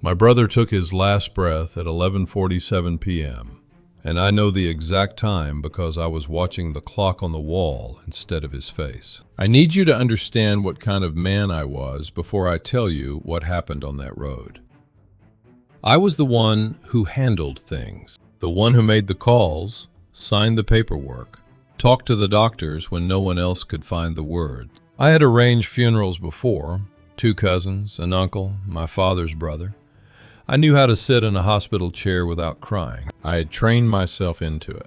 My brother took his last breath at 11:47 p.m., and I know the exact time because I was watching the clock on the wall instead of his face. I need you to understand what kind of man I was before I tell you what happened on that road. I was the one who handled things, the one who made the calls, signed the paperwork, talked to the doctors when no one else could find the words. I had arranged funerals before, 2 cousins, an uncle, my father's brother. I knew how to sit in a hospital chair without crying. I had trained myself into it.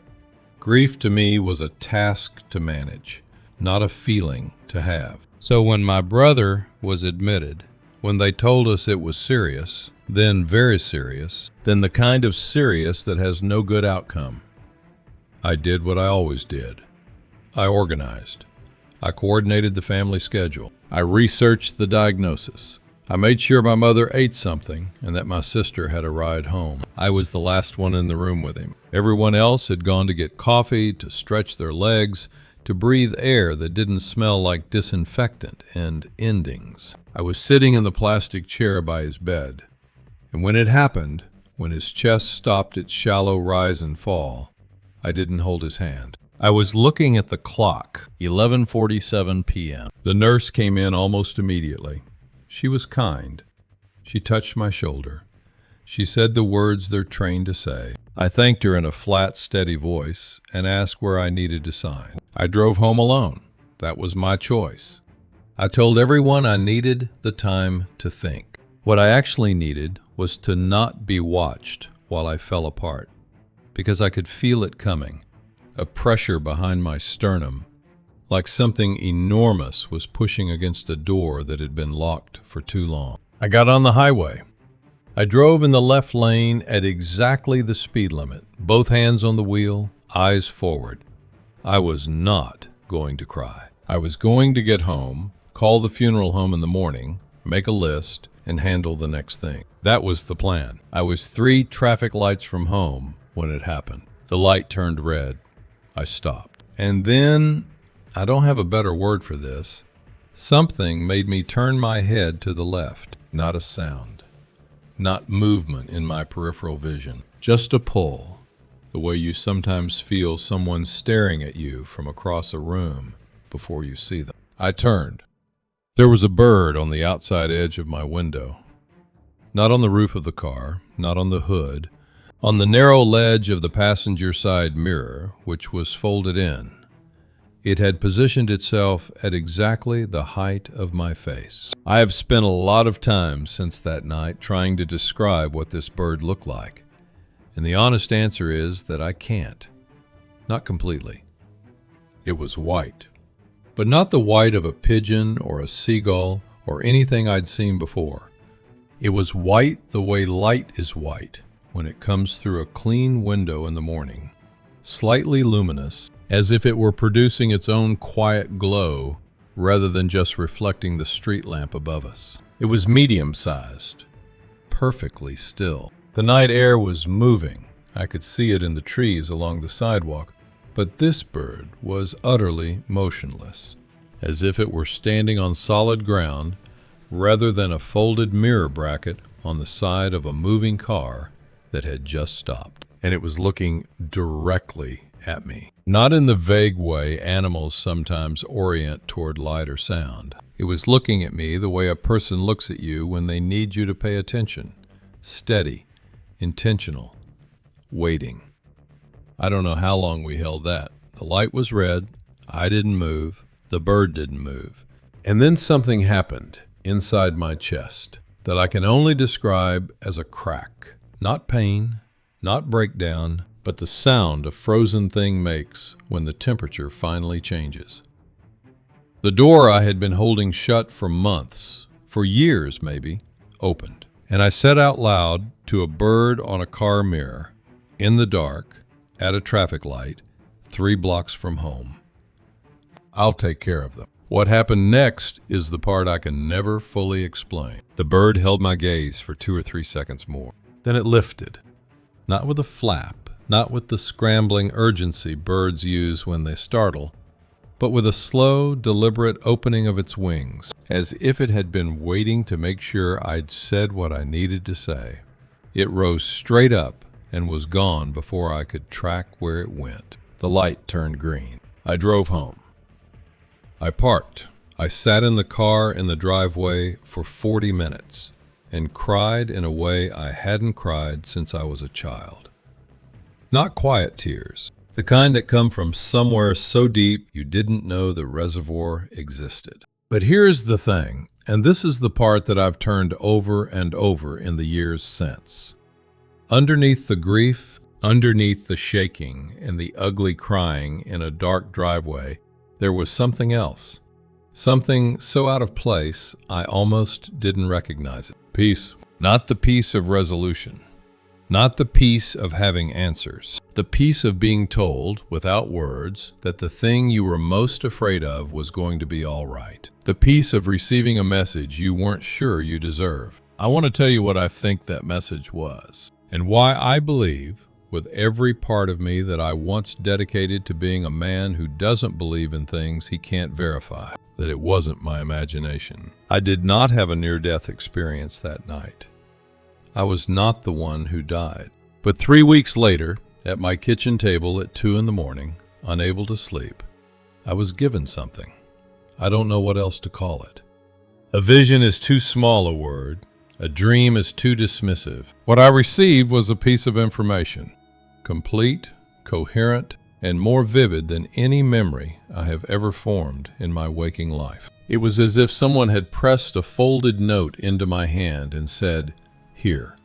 Grief to me was a task to manage, not a feeling to have. So when my brother was admitted, when they told us it was serious, then very serious, then the kind of serious that has no good outcome, I did what I always did. I organized. I coordinated the family schedule. I researched the diagnosis. I made sure my mother ate something and that my sister had a ride home. I was the last one in the room with him. Everyone else had gone to get coffee, to stretch their legs, to breathe air that didn't smell like disinfectant and endings. I was sitting in the plastic chair by his bed. And when it happened, when his chest stopped its shallow rise and fall, I didn't hold his hand. I was looking at the clock, 11:47 p.m. The nurse came in almost immediately. She was kind. She touched my shoulder. She said the words they're trained to say. I thanked her in a flat, steady voice and asked where I needed to sign. I drove home alone. That was my choice. I told everyone I needed the time to think. What I actually needed was to not be watched while I fell apart, because I could feel it coming, a pressure behind my sternum, like something enormous was pushing against a door that had been locked for too long. I got on the highway. I drove in the left lane at exactly the speed limit, both hands on the wheel, eyes forward. I was not going to cry. I was going to get home, call the funeral home in the morning, make a list, and handle the next thing. That was the plan. I was 3 traffic lights from home when it happened. The light turned red. I stopped. And then, I don't have a better word for this, something made me turn my head to the left. Not a sound, not movement in my peripheral vision, just a pull, the way you sometimes feel someone staring at you from across a room before you see them. I turned. There was a bird on the outside edge of my window, not on the roof of the car, not on the hood, on the narrow ledge of the passenger side mirror, which was folded in. It had positioned itself at exactly the height of my face. I have spent a lot of time since that night trying to describe what this bird looked like, and the honest answer is that I can't. Not completely. It was white, but not the white of a pigeon or a seagull or anything I'd seen before. It was white the way light is white when it comes through a clean window in the morning, slightly luminous, as if it were producing its own quiet glow rather than just reflecting the street lamp above us. It was medium-sized, perfectly still. The night air was moving. I could see it in the trees along the sidewalk, but this bird was utterly motionless, as if it were standing on solid ground rather than a folded mirror bracket on the side of a moving car that had just stopped. And it was looking directly at me. Not in the vague way animals sometimes orient toward light or sound. It was looking at me the way a person looks at you when they need you to pay attention. Steady, intentional, waiting. I don't know how long we held that. The light was red. I didn't move. The bird didn't move. And then something happened inside my chest that I can only describe as a crack. Not pain, not breakdown, but the sound a frozen thing makes when the temperature finally changes. The door I had been holding shut for months, for years maybe, opened, and I said out loud to a bird on a car mirror, in the dark, at a traffic light, 3 blocks from home, "I'll take care of them." What happened next is the part I can never fully explain. The bird held my gaze for 2 or 3 seconds more. Then it lifted, not with a flap, not with the scrambling urgency birds use when they startle, but with a slow, deliberate opening of its wings. as if it had been waiting to make sure I'd said what I needed to say. It rose straight up and was gone before I could track where it went. The light turned green. I drove home. I parked. I sat in the car in the driveway for 40 minutes and cried in a way I hadn't cried since I was a child. Not quiet tears, the kind that come from somewhere so deep you didn't know the reservoir existed. But here's the thing, and this is the part that I've turned over and over in the years since. Underneath the grief, underneath the shaking and the ugly crying in a dark driveway, there was something else. Something so out of place, I almost didn't recognize it. Peace. Not the peace of resolution. Not the peace of having answers. The peace of being told, without words, that the thing you were most afraid of was going to be all right. The peace of receiving a message you weren't sure you deserved. I want to tell you what I think that message was, and why I believe, with every part of me, that I once dedicated to being a man who doesn't believe in things he can't verify, that it wasn't my imagination. I did not have a near-death experience that night. I was not the one who died. But 3 weeks later, at my kitchen table at 2 in the morning, unable to sleep, I was given something. I don't know what else to call it. A vision is too small a word. A dream is too dismissive. What I received was a piece of information, complete, coherent, and more vivid than any memory I have ever formed in my waking life. It was as if someone had pressed a folded note into my hand and said, "Here,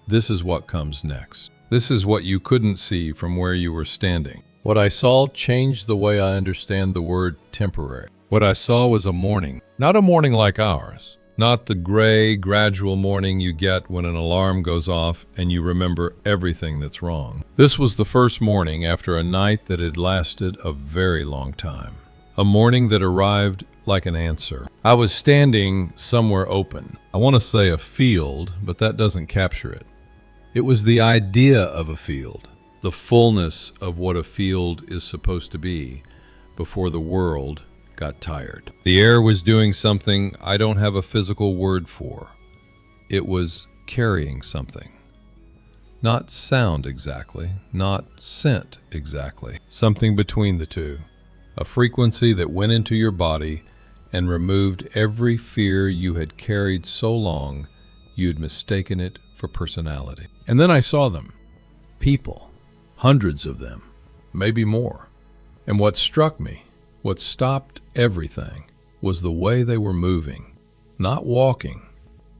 this is what comes next. This is what you couldn't see from where you were standing." What I saw changed the way I understand the word temporary. What I saw was a morning, not a morning like ours. Not the gray, gradual morning you get when an alarm goes off and you remember everything that's wrong. This was the first morning after a night that had lasted a very long time. A morning that arrived like an answer. I was standing somewhere open. I want to say a field, but that doesn't capture it. It was the idea of a field, the fullness of what a field is supposed to be before the world got tired. The air was doing something I don't have a physical word for. It was carrying something. Not sound exactly, not scent exactly. Something between the two. A frequency that went into your body and removed every fear you had carried so long you'd mistaken it for personality. And then I saw them. People. Hundreds of them. Maybe more. And what struck me, what stopped everything, was the way they were moving. Not walking,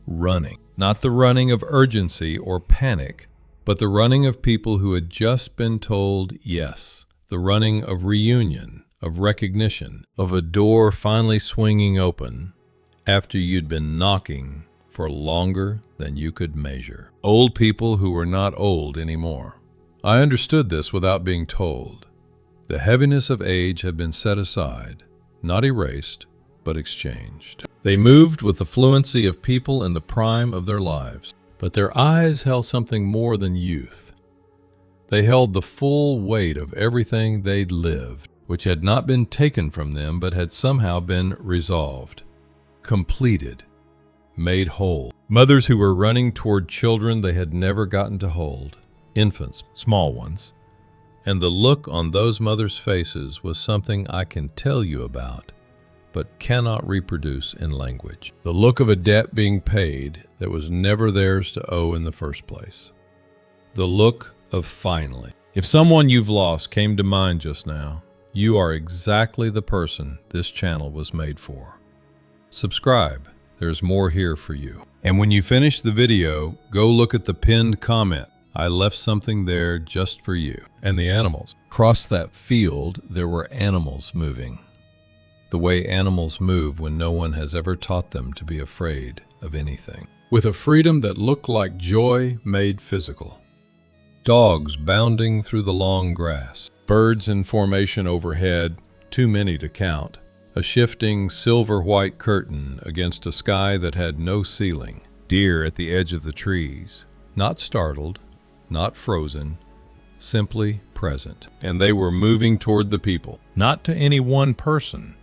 running. Not the running of urgency or panic, but the running of people who had just been told yes. The running of reunion, of recognition, of a door finally swinging open after you'd been knocking for longer than you could measure. Old people who were not old anymore. I understood this without being told. The heaviness of age had been set aside, not erased, but exchanged. They moved with the fluency of people in the prime of their lives, but their eyes held something more than youth. They held the full weight of everything they'd lived, which had not been taken from them, but had somehow been resolved, completed, made whole. Mothers who were running toward children they had never gotten to hold, infants, small ones. And the look on those mothers' faces was something I can tell you about, but cannot reproduce in language. The look of a debt being paid that was never theirs to owe in the first place. The look of finally. If someone you've lost came to mind just now, you are exactly the person this channel was made for. Subscribe. There's more here for you. And when you finish the video, go look at the pinned comment. I left something there just for you. And the animals. Across that field, there were animals moving. The way animals move when no one has ever taught them to be afraid of anything. With a freedom that looked like joy made physical. Dogs bounding through the long grass. Birds in formation overhead, too many to count. A shifting silver-white curtain against a sky that had no ceiling. Deer at the edge of the trees. Not startled. Not frozen, simply present. And they were moving toward the people. Not to any one person.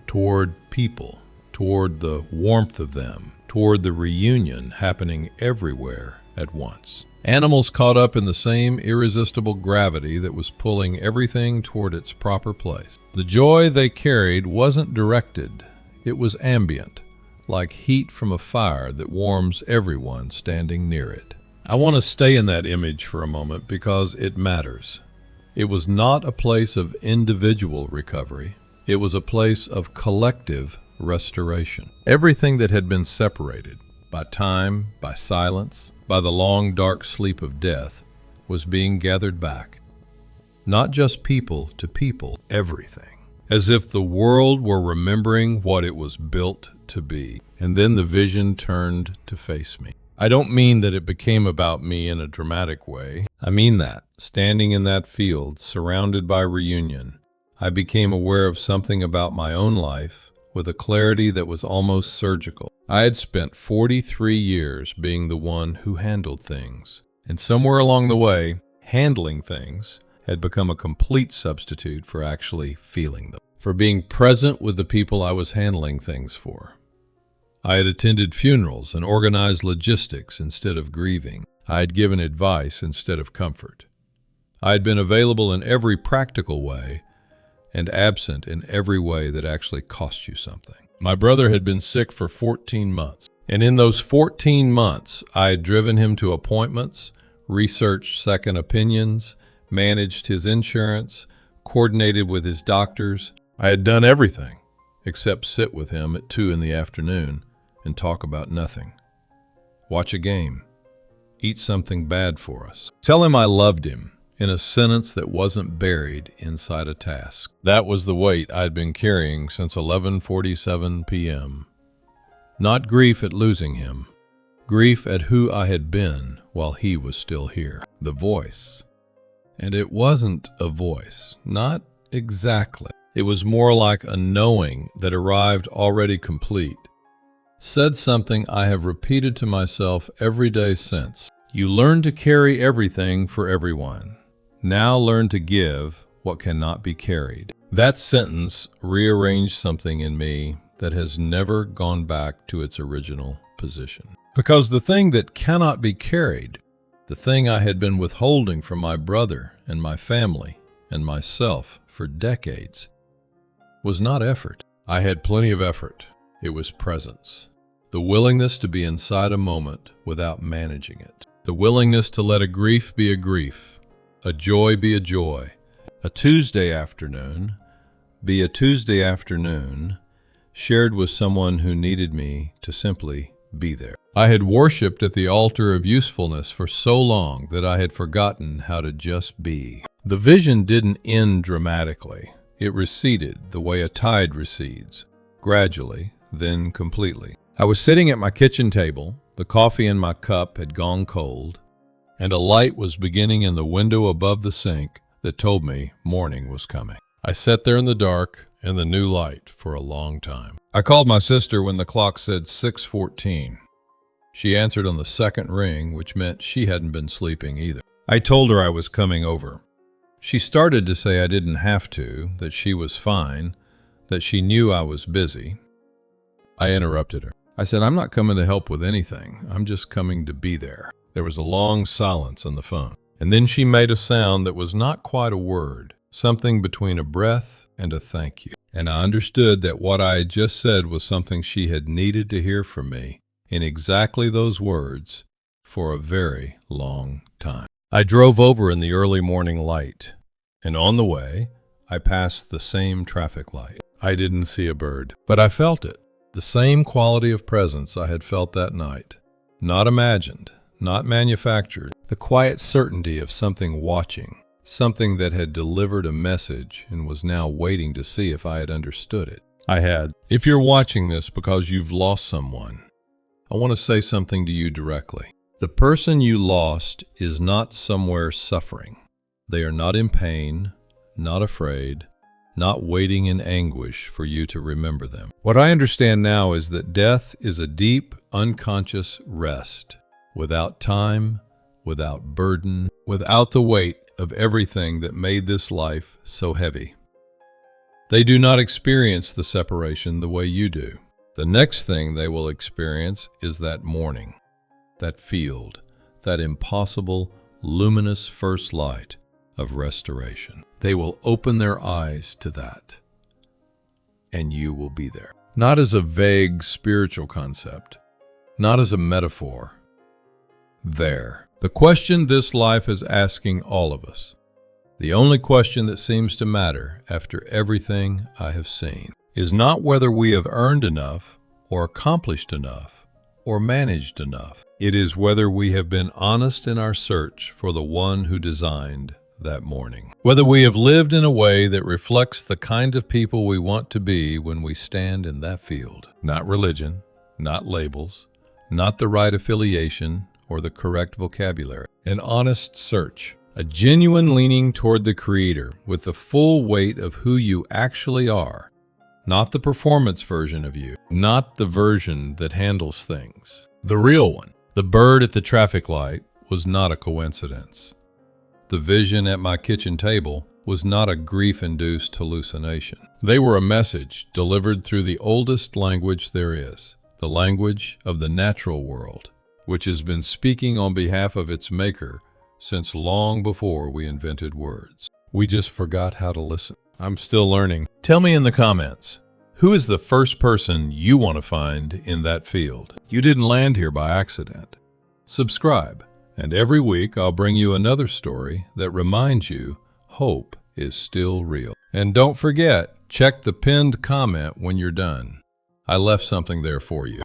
Toward people. toward the warmth of them, toward the reunion happening everywhere at once. Animals caught up in the same irresistible gravity that was pulling everything toward its proper place. The joy they carried wasn't directed, it was ambient, like heat from a fire that warms everyone standing near it. I want to stay in that image for a moment because it matters. It was not a place of individual recovery. It was a place of collective restoration. Everything that had been separated by time, by silence, by the long dark sleep of death, was being gathered back. Not just people to people, everything. As if the world were remembering what it was built to be. And then the vision turned to face me. I don't mean that it became about me in a dramatic way. I mean that, standing in that field, surrounded by reunion, I became aware of something about my own life with a clarity that was almost surgical. I had spent 43 years being the one who handled things, and somewhere along the way, handling things had become a complete substitute for actually feeling them, for being present with the people I was handling things for. I had attended funerals and organized logistics instead of grieving. I had given advice instead of comfort. I had been available in every practical way and absent in every way that actually cost you something. My brother had been sick for 14 months, and in those 14 months, I had driven him to appointments, researched second opinions, managed his insurance, coordinated with his doctors. I had done everything except sit with him at 2 p.m. and talk about nothing. Watch a game. Eat something bad for us. Tell him I loved him in a sentence that wasn't buried inside a task. That was the weight I'd been carrying since 11:47 p.m. Not grief at losing him, grief at who I had been while he was still here. The voice. And it wasn't a voice, not exactly. It was more like a knowing that arrived already complete. Said something I have repeated to myself every day since. You learn to carry everything for everyone. Now learn to give what cannot be carried. That sentence rearranged something in me that has never gone back to its original position. Because the thing that cannot be carried, the thing I had been withholding from my brother and my family and myself for decades, was not effort. I had plenty of effort. It was presence. The willingness to be inside a moment without managing it. The willingness to let a grief be a grief, a joy be a joy, a Tuesday afternoon be a Tuesday afternoon shared with someone who needed me to simply be there. I had worshipped at the altar of usefulness for so long that I had forgotten how to just be. The vision didn't end dramatically. It receded the way a tide recedes, gradually, then completely. I was sitting at my kitchen table, the coffee in my cup had gone cold, and a light was beginning in the window above the sink that told me morning was coming. I sat there in the dark and the new light for a long time. I called my sister when the clock said 6:14. She answered on the second ring, which meant she hadn't been sleeping either. I told her I was coming over. She started to say I didn't have to, that she was fine, that she knew I was busy. I interrupted her. I said, I'm not coming to help with anything. I'm just coming to be there. There was a long silence on the phone. And then she made a sound that was not quite a word, something between a breath and a thank you. And I understood that what I had just said was something she had needed to hear from me in exactly those words for a very long time. I drove over in the early morning light, and on the way, I passed the same traffic light. I didn't see a bird, but I felt it. The same quality of presence I had felt that night. Not imagined, not manufactured. The quiet certainty of something watching, something that had delivered a message and was now waiting to see if I had understood it. I had. If you're watching this because you've lost someone, I want to say something to you directly. The person you lost is not somewhere suffering. They are not in pain, not afraid, not waiting in anguish for you to remember them. What I understand now is that death is a deep, unconscious rest, without time, without burden, without the weight of everything that made this life so heavy. They do not experience the separation the way you do. The next thing they will experience is that morning, that field, that impossible, luminous first light of restoration. They will open their eyes to that, and you will be there. Not as a vague spiritual concept, not as a metaphor. There. The question this life is asking all of us, the only question that seems to matter after everything I have seen, is not whether we have earned enough or accomplished enough or managed enough. It is whether we have been honest in our search for the one who designed that morning. Whether we have lived in a way that reflects the kind of people we want to be when we stand in that field. Not religion, not labels, not the right affiliation or the correct vocabulary. An honest search. A genuine leaning toward the Creator with the full weight of who you actually are, not the performance version of you, not the version that handles things. The real one. The bird at the traffic light was not a coincidence. The vision at my kitchen table was not a grief-induced hallucination. They were a message delivered through the oldest language there is, the language of the natural world, which has been speaking on behalf of its maker since long before we invented words. We just forgot how to listen. I'm still learning. Tell me in the comments, who is the first person you want to find in that field? You didn't land here by accident. Subscribe, and every week I'll bring you another story that reminds you hope is still real. And don't forget, check the pinned comment when you're done. I left something there for you.